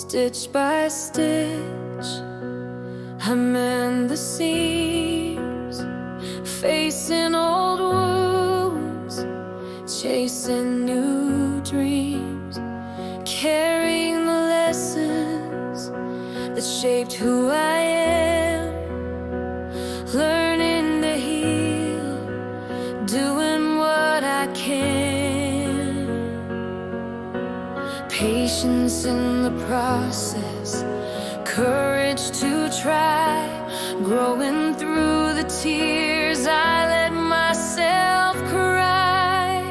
Stitch by stitch, I mend the seams, facing old wounds, chasing new dreams, carrying the lessons that shaped who I am, learning to heal, doing what I can. Patience in the process, courage to try, growing through the tears I let myself cry.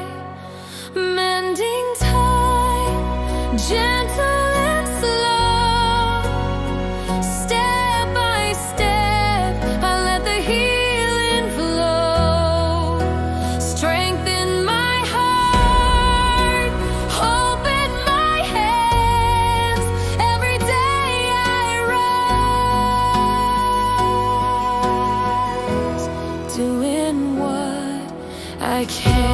Mending time, gentle and slow, step by step I let the healing flow. Strength in my heart, hope in my hands, every day I rise, doing what I can.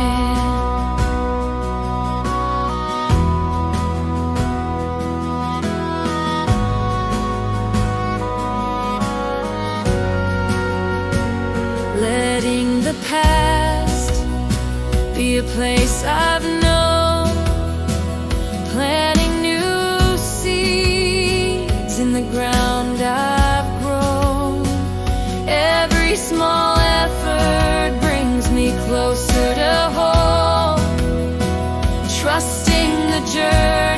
Letting the past be a place I've known, planting new seeds in the ground I've grown. Every small effort brings me closer to home, trusting the journey